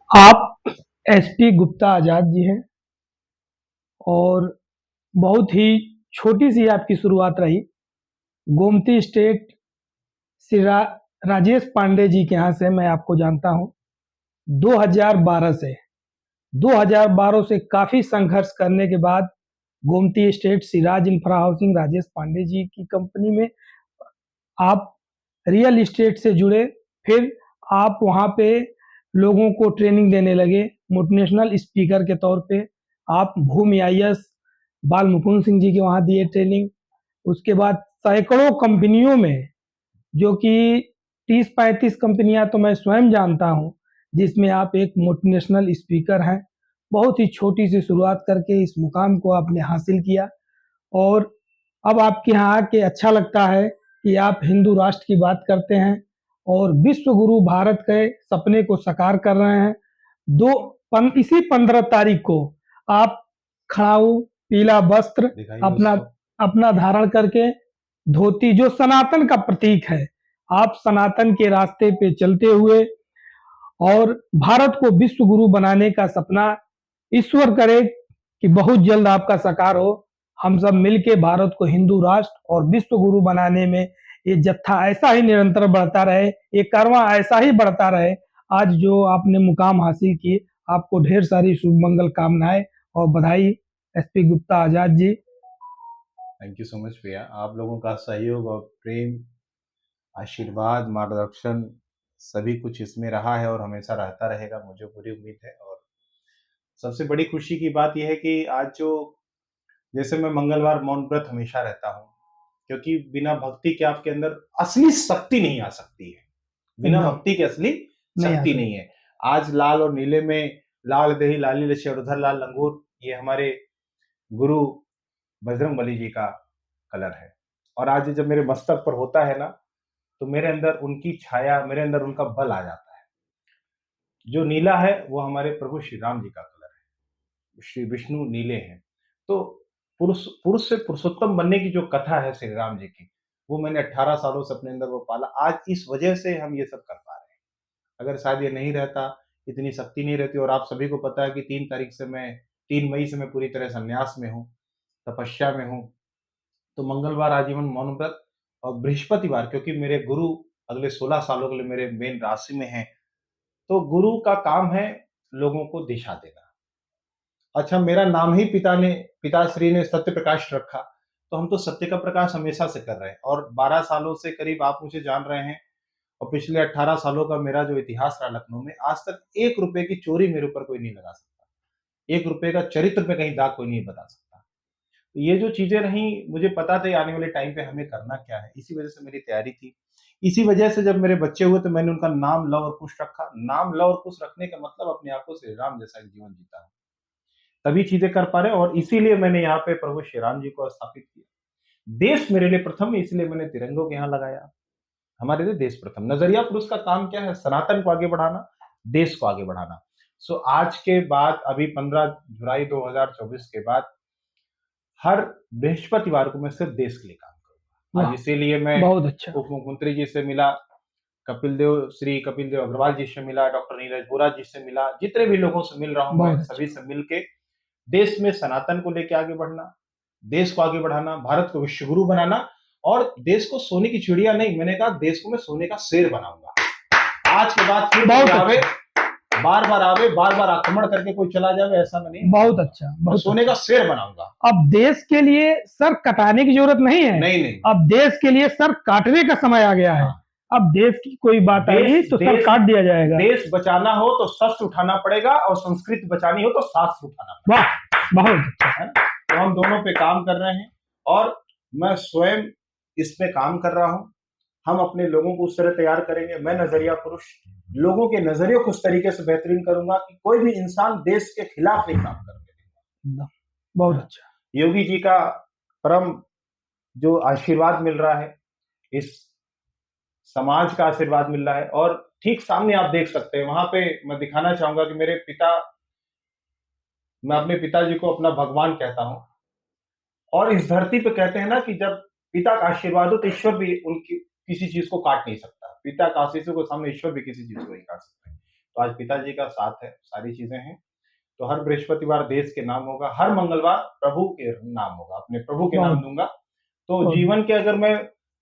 आप एसपी गुप्ता आज़ाद जी हैं और बहुत ही छोटी-सी आपकी शुरुआत रही। गोमती स्टेट श्री राजेश पांडे जी के यहाँ से मैं आपको जानता हूँ 2012 से। 2012 से काफ़ी संघर्ष करने के बाद Gomti state Siraj infra housing Rajesh Pande ji की कंपनी में आप रियल एस्टेट से जुड़े, फिर आप वहाँ पे लोगों को ट्रेनिंग देने लगे, मोटिवेशनल स्पीकर के तौर पे आप भूमि आईएएस बाल मुकुंद सिंह जी के वहाँ दिए ट्रेनिंग। उसके बाद सैकड़ों कंपनियों में, जो कि 30-35 कंपनियां तो मैं स्वयं जानता हूं, जिसमें आप एक मोटिवेशनल स्पीकर हैं। बहुत ही छोटी सी शुरुआत करके इस मुकाम को आपने हासिल किया और अब आपके यहाँ आके अच्छा लगता है कि आप हिंदू राष्ट्र की बात करते हैं और विश्व गुरु भारत के सपने को साकार कर रहे हैं। इसी 15 तारीख को आप खड़ाऊ पीला वस्त्र अपना अपना धारण करके, धोती जो सनातन का प्रतीक है, आप सनातन के रास्ते पे चलते हुए और भारत को विश्व गुरु बनाने का सपना ईश्वर करे कि बहुत जल्द आपका साकार हो। हम सब मिलके भारत को हिंदू राष्ट्र और विश्व गुरु बनाने में ये जत्था ऐसा ही निरंतर बढ़ता रहे, ये कारवां ऐसा ही बढ़ता रहे। आज जो आपने मुकाम हासिल की, आपको ढेर सारी शुभ मंगल कामनाएं और बधाई S P Gupta Azad ji. Thank you so much भैया। आप लोगों का सहयोग और प्रेम, आशीर्वाद, मार्गदर्शन सभी कुछ इसमें रहा है और हमेशा रहता रहेगा, मुझे पूरी उम्मीद है। और सबसे बड़ी खुशी की बात यह है कि आज जो जैसे मैं मंगलवार मौन व्रत हमेशा रहता हूँ, क्योंकि बिना भक्ति के आपके अंदर असली शक्ति नहीं आ सकती है। बिना भक्ति के असली शक्ति नहीं है। आज लाल और नीले में लाल दही लाली लच्छे और उधर लाल लंगूर, ये हमारे गुरु बजरंगबली जी का कलर है। और आज जब मेरे मस्तक पर होता है ना, तो मेरे अंदर उनकी छाया, मेरे अंदर उनका बल आ जाता है। जो नीला है वो हमारे प्रभु श्री राम जी का कलर है, श्री विष्णु नीले हैं। तो पुरुष पुरुष से पुरुषोत्तम बनने की जो कथा है श्री राम जी की, वो मैंने 18 सालों से अपने अंदर वो पाला। आज इस वजह से हम ये सब कर पा रहे हैं। अगर शायद ये नहीं रहता, इतनी शक्ति नहीं रहती। और आप सभी को पता है कि 3 मई से मैं पूरी तरह संन्यास में हूँ, तपस्या में हूँ। तो मंगलवार आजीवन मौन व्रत और बृहस्पतिवार, क्योंकि मेरे गुरु अगले 16 सालों के लिए मेरे मेन राशि में हैं, तो गुरु का काम है लोगों को दिशा देना। अच्छा, मेरा नाम ही पिताश्री ने सत्य प्रकाश रखा, तो हम तो सत्य का प्रकाश हमेशा से कर रहे हैं। और 12 सालों से करीब आप मुझे जान रहे हैं, और पिछले 18 सालों का मेरा जो इतिहास रहा लखनऊ में, आज तक 1 रुपए की चोरी मेरे ऊपर कोई नहीं लगा सकता। 1 रुपए का चरित्र पे कहीं दाग कोई नहीं बता सकता। तो ये जो चीज़ें रहीं, मुझे पता था आने वाले टाइम पे हमें करना क्या है, इसी वजह से मेरी तैयारी थी। इसी वजह से जब मेरे बच्चे हुए तो मैंने उनका नाम लव और कुश रखा। नाम लव और कुश रखने का मतलब अपने आप को श्री राम जैसा एक जीवन जीता है, तभी चीज़ें कर पा रहे हैं। और इसीलिए मैंने यहाँ पे प्रभु श्री राम जी को स्थापित किया। देश मेरे लिए प्रथम है, इसलिए मैंने तिरंगों के यहाँ लगाया। हमारे लिए देश प्रथम। नजरिया पुरुष का काम क्या है? सनातन को आगे बढ़ाना, देश को आगे बढ़ाना। सो आज के बाद, अभी 15 जुलाई 2024 के बाद, हर बृहस्पतिवार को मैं सिर्फ देश के लिए काम करूंगा। आज इसीलिए मैं बहुत अच्छा। उप मुख्यमंत्री जी से मिला, श्री कपिल देव अग्रवाल जी से मिला, डॉक्टर नीरज बोरा जी से मिला, जितने भी लोगों से मिल रहा हूं मैं, सभी से मिलके देश में सनातन को लेके आगे बढ़ना, देश को आगे बढ़ाना, भारत को विश्व गुरु बनाना। और देश को सोने की चिड़िया नहीं, मैंने कहा देश को मैं सोने का शेर बनाऊंगा। आज के बाद फिर बहुत आवे, बार बार आक्रमण करके कोई चला जाए, ऐसा मैं नहीं। बहुत अच्छा, बहुत सोने का शेर बनाऊंगा। अब देश के लिए सर कटाने की जरूरत नहीं है। नहीं। अब देश के लिए सर काटने का समय आ गया है। अब देश की कोई बात आई तो सर काट दिया जाएगा। देश बचाना हो तो शस्त्र उठाना पड़ेगा, और संस्कृति बचानी हो तो शास्त्र उठाना पड़ेगा। वाह, बहुत अच्छा है। तो हम दोनों पे काम कर रहे हैं, और मैं स्वयं इस पे काम कर रहा हूं। हम अपने लोगों को उस तरह तैयार करेंगे। मैं नजरिया पुरुष लोगों के नजरिए को उस तरीके से बेहतरीन करूंगा कि कोई भी इंसान देश के खिलाफ नहीं काम करेगा। बहुत अच्छा। योगी जी का परम जो आशीर्वाद मिल रहा है, इस समाज का आशीर्वाद मिल रहा है। और ठीक सामने आप देख सकते हैं, वहां पे मैं दिखाना चाहूंगा कि मेरे पिता, मैं अपने पिताजी को अपना भगवान कहता हूं। और इस धरती पे कहते हैं ना कि जब पिता का आशीर्वाद हो तो ईश्वर भी उनकी किसी चीज को काट नहीं सकता। पिता का आशीष के सामने ईश्वर भी किसी चीज को नहीं काट सकते। तो आज पिताजी का साथ है, सारी चीजें हैं। तो हर बृहस्पतिवार देश के नाम होगा, हर मंगलवार प्रभु के नाम होगा, अपने प्रभु के नाम बहुत दूंगा। तो बहुत जीवन के अगर मैं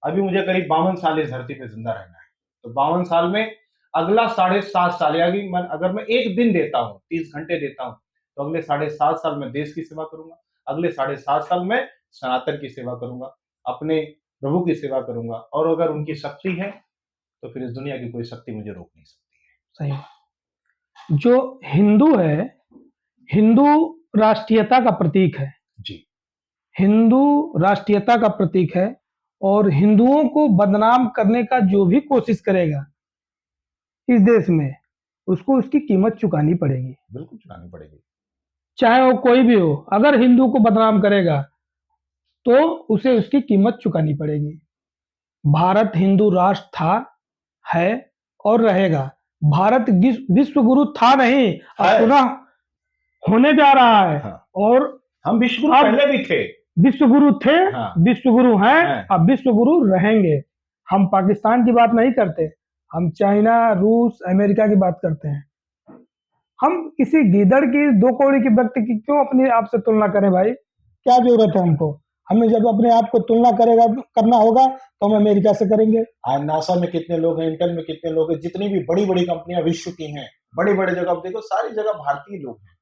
अभी मुझे करीब 52 साल इस धरती पे जिंदा रहना है, तो 52 साल में अगला 7.5 साल यानी अगर मैं एक दिन देता हूँ, 30 घंटे देता हूँ, तो अगले 7.5 साल में देश की सेवा करूंगा, अगले 7.5 साल में सनातन की सेवा करूंगा, अपने प्रभु की सेवा करूंगा। और अगर उनकी शक्ति है तो फिर इस दुनिया की कोई शक्ति मुझे रोक नहीं सकती है। सही। जो हिंदू है, हिंदू राष्ट्रीयता का प्रतीक है। जी। हिंदू राष्ट्रीयता का प्रतीक है और हिंदुओं को बदनाम करने का जो भी कोशिश करेगा इस देश में, उसको उसकी कीमत चुकानी पड़ेगी। बिल्कुल चुकानी पड़ेगी। चाहे वो कोई भी हो, अगर हिंदू को बदनाम करेगा तो उसे उसकी कीमत चुकानी पड़ेगी। भारत हिंदू राष्ट्र था, है और रहेगा। भारत विश्व गुरु था नहीं, अब है। पुनः होने जा रहा है। हाँ। और हम विश्व गुरु अब पहले भी थे। विश्व गुरु थे, हाँ। विश्व गुरु हैं, हैं। अब विश्व गुरु रहेंगे। हम पाकिस्तान की बात नहीं करते, हम चाइना, रूस, अमेरिका की बात करते हैं। हम किसी गीदड़ की, 2 कौड़ी के व्यक्ति की क्यों अपने आप से तुलना करें भाई? क्या जरूरत है हमको? हमें जब अपने आप को तुलना करना होगा तो हम अमेरिका से करेंगे। आज नासा में कितने लोग हैं, इंटेल में कितने लोग हैं, जितनी भी बड़ी बड़ी कंपनियां विश्व की हैं, बड़े बड़े जगह देखो, सारी जगह भारतीय लोग हैं।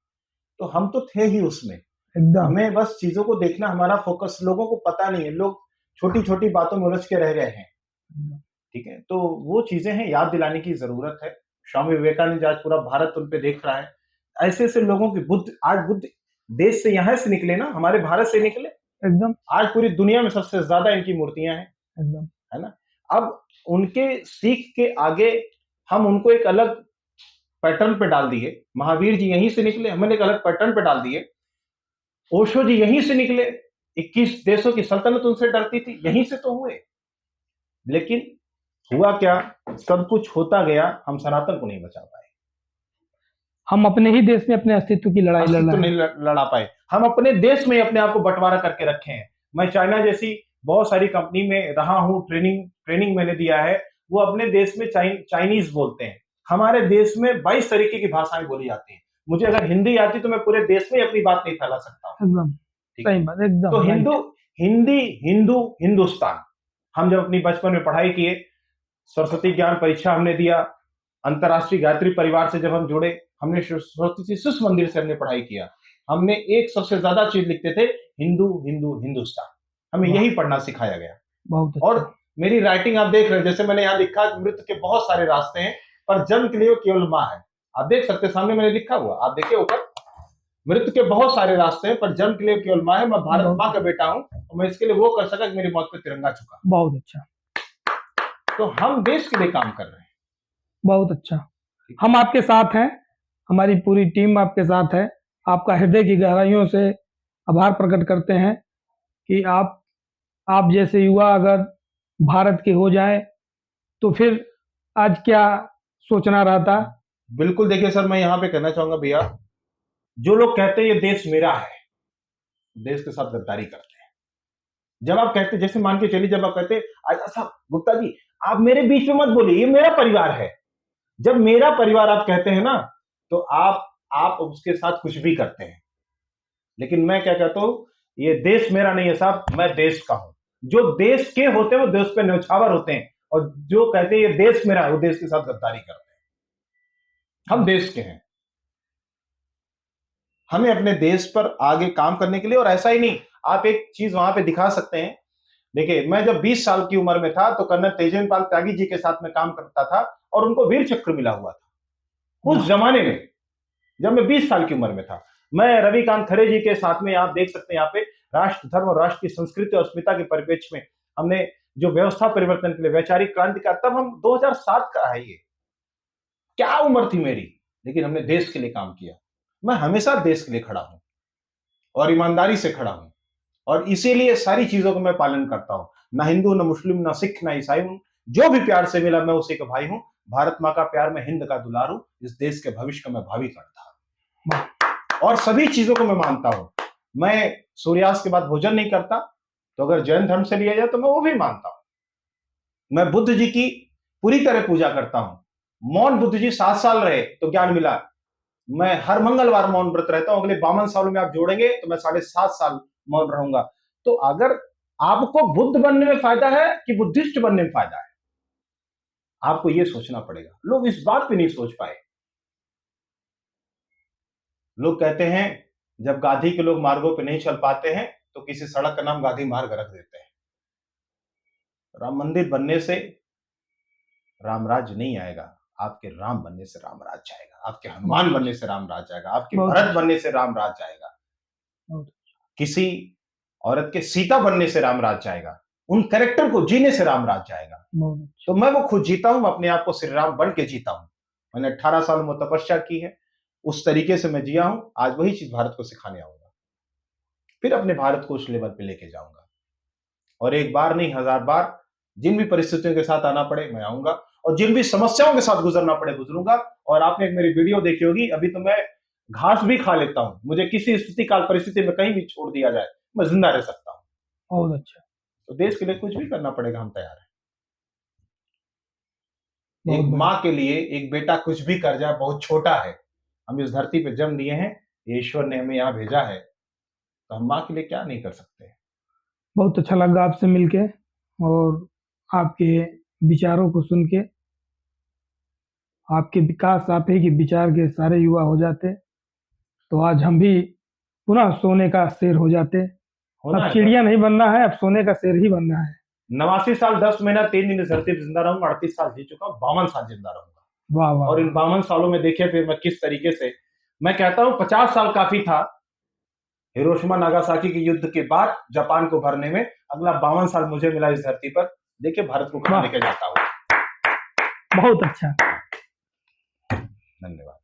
तो हम तो थे ही उसमें। एकदम। हमें बस चीजों को देखना, हमारा फोकस, लोगों को पता नहीं है, लोग छोटी छोटी बातों में उलझ के रह गए हैं। ठीक है, तो वो चीजें हैं, याद दिलाने की जरूरत है। स्वामी विवेकानंद आज पूरा भारत उन पे देख रहा है। ऐसे ऐसे लोगों की बुद्ध देश से यहाँ से निकले ना, हमारे भारत से निकले। एकदम। आज पूरी दुनिया में सबसे ज्यादा इनकी मूर्तियां हैं। एकदम। है ना। अब उनके सीख के आगे हम उनको एक अलग पैटर्न पे डाल दिए। महावीर जी यहीं से निकले, हमने एक अलग पैटर्न पे डाल दिए। ओशो जी यहीं से निकले, 21 देशों की सल्तनत उनसे डरती थी, यहीं से तो हुए। लेकिन हुआ क्या, सब कुछ होता गया, हम सनातन को नहीं बचा पाए। हम अपने ही देश में अपने अस्तित्व की लड़ाई लड़ अस्तित्व रहे नहीं हैं। लड़ा पाए। हम अपने देश में ही अपने आप को बंटवारा करके रखे हैं। मैं चाइना जैसी बहुत सारी कंपनी में रहा हूं, ट्रेनिंग मैंने दिया है। वो अपने देश में चाइनीज बोलते हैं। हमारे देश में 22 तरीके की भाषाएं बोली जाती हैं। मुझे अगर हिंदी आती तो मैं पूरे देश में अपनी बात नहीं फैला सकता हूं। एकदम सही बात, एकदम। तो हिंदी, हिंदू, हिंदुस्तान। हम जब अपनी बचपन में पढ़ाई किए, सरस्वती ज्ञान परीक्षा हमने दिया, अंतरराष्ट्रीय गायत्री परिवार से जब हम जुड़े, हमने सरस्वती शिशु मंदिर से हमने पढ़ाई किया। हमने एक सबसे ज्यादा चीज लिखते थे, हिंदू हिंदू हिंदुस्तान। हमें यही पढ़ना सिखाया गया। बहुत अच्छा। और मेरी राइटिंग आप देख रहे हैं, जैसे मैंने यहाँ लिखा, मृत्यु के बहुत सारे रास्ते हैं पर जन्म के लिए वो केवल माँ है। आप देख सकते हैं, सामने मैंने लिखा हुआ, आप देखिए ऊपर, मृत्यु के बहुत सारे रास्ते हैं पर जन्म के लिए केवल माँ है। मैं भारत माँ का बेटा हूँ और मैं इसके लिए वो कर सका कि मेरी मौत पे तिरंगा झुका। बहुत अच्छा। तो हम देश के लिए काम कर रहे हैं। बहुत अच्छा। हम आपके साथ हैं, हमारी पूरी टीम आपके साथ है। आपका हृदय की गहराइयों से आभार प्रकट करते हैं कि आप जैसे युवा अगर भारत के हो जाए तो फिर आज क्या सोचना रहता। बिल्कुल। देखिए सर, मैं यहाँ पे कहना चाहूंगा भैया, जो लोग कहते हैं ये देश मेरा है, देश के साथ गद्दारी करते हैं। जब आप कहते, जैसे मान के चलिए, जब आप कहते आजा साहब गुप्ता जी, आप मेरे बीच में मत बोलिए, ये मेरा परिवार है। जब मेरा परिवार आप कहते हैं ना, तो आप उसके साथ कुछ भी करते हैं। लेकिन मैं क्या कहता हूं, ये देश मेरा नहीं है साहब, मैं देश का हूं। जो देश के होते हैं वो देश पे न्यौछावर होते हैं, और जो कहते हैं ये देश मेरा है, वो देश के साथ गद्दारी करते हैं। हम देश के हैं, हमें अपने देश पर आगे काम करने के लिए। और ऐसा ही नहीं, आप एक चीज वहां पे दिखा सकते हैं। देखिए, मैं जब 20 साल की उम्र में था तो कर्नल तेजेंद्र त्यागी जी के साथ में काम करता था और उनको वीर चक्र मिला हुआ था उस जमाने में, जब मैं 20 साल की उम्र में था। मैं रविकांत खरे जी के साथ में, आप देख सकते हैं यहाँ पे, राष्ट्र धर्म और राष्ट्र की संस्कृति और अस्मिता के परिप्रेक्ष्य में हमने जो व्यवस्था परिवर्तन के लिए वैचारिक क्रांति का, तब हम 2007 का है ये, क्या उम्र थी मेरी, लेकिन हमने देश के लिए काम किया। मैं हमेशा देश के लिए खड़ा हूं और ईमानदारी से खड़ा हूं, और इसीलिए सारी चीजों का मैं पालन करता हूं। ना हिंदू, ना मुस्लिम, ना सिख, ना ईसाई हूं। जो भी प्यार से मिला मैं उसी का भाई हूं। भारत माँ का प्यार, मैं हिंद का दुलार हूं। इस देश के भविष्य का मैं भावी करता हूं और सभी चीजों को मैं मानता हूं। मैं सूर्यास्त के बाद भोजन नहीं करता, तो अगर जैन धर्म से लिया जाए तो मैं वो भी मानता हूं। मैं बुद्ध जी की पूरी तरह पूजा करता हूं। मौन बुद्ध जी 7 साल रहे तो ज्ञान मिला। मैं हर मंगलवार मौन व्रत रहता हूं, अगले 52 सालों में आप जोड़ेंगे तो मैं 7.5 साल मौन रहूंगा। तो अगर आपको बुद्ध बनने में फायदा है कि बुद्धिस्ट बनने में फायदा है, आपको यह सोचना पड़ेगा। लोग इस बात पे नहीं सोच पाए। लोग कहते हैं जब गाधी के लोग मार्गों पे नहीं चल पाते हैं तो किसी सड़क का नाम गाधी मार्ग रख देते हैं। राम मंदिर बनने से रामराज्य नहीं आएगा, आपके राम बनने से रामराज्य आएगा, आपके हनुमान बनने से रामराज्य आएगा, आपके भरत बनने से रामराज्य आएगा, किसी औरत के सीता बनने से रामराज्य आएगा, उन कैरेक्टर को जीने से रामराज्य आएगा। तो मैं वो खुद जीता हूं, अपने आप को श्री राम बन के जीता हूं। मैंने 18 साल में तपस्या की है, उस तरीके से मैं जिया हूं। आज वही चीज भारत को सिखाने आऊंगा, फिर अपने भारत को उस लेवल पे लेके जाऊंगा। और एक बार नहीं 1000 बार जिन भी परिस्थितियों के साथ आना पड़े मैं आऊंगा, और जिन भी समस्याओं के साथ गुजरना पड़े गुजरूंगा। और आपने एक मेरी वीडियो देखी होगी, अभी तो मैं घास भी खा लेता हूं। मुझे किसी स्थिति काल परिस्थिति में कहीं भी छोड़ दिया जाए, मैं जिंदा रह सकता हूं। बहुत अच्छा। तो देश के लिए कुछ भी करना पड़ेगा, हम तैयार हैं। एक बहुत माँ के लिए एक बेटा कुछ भी कर जाए बहुत छोटा है। हम इस धरती पे जन्म लिए हैं, ईश्वर ने हमें यहाँ भेजा है, तो हम माँ के लिए क्या नहीं कर सकते। बहुत अच्छा लगा आपसे मिलके और आपके विचारों को सुन के। आपके विकास, आप ही के विचार के सारे युवा हो जाते, तो आज हम भी पुनः सोने का शेर हो जाते। होना अब है सर। चिड़िया नहीं बनना है, अब सोने का शेर ही बनना है। 89 साल 10 महीना 3 दिन इस धरती पे जिंदा रहूंगा, 38 साल जी चुका हूं, 52 साल जिंदा रहूंगा। वाह वाह। और इन 52 सालों में देखिए फिर मैं किस तरीके से, मैं कहता हूं 50 साल काफी था हिरोशिमा नागासाकी के युद्ध के बाद जापान को भरने में। अगला 52 साल मुझे मिला इस धरती पर, देखिए भारत को कहां वाह। लेके जाता हूं। बहुत अच्छा। धन्यवाद।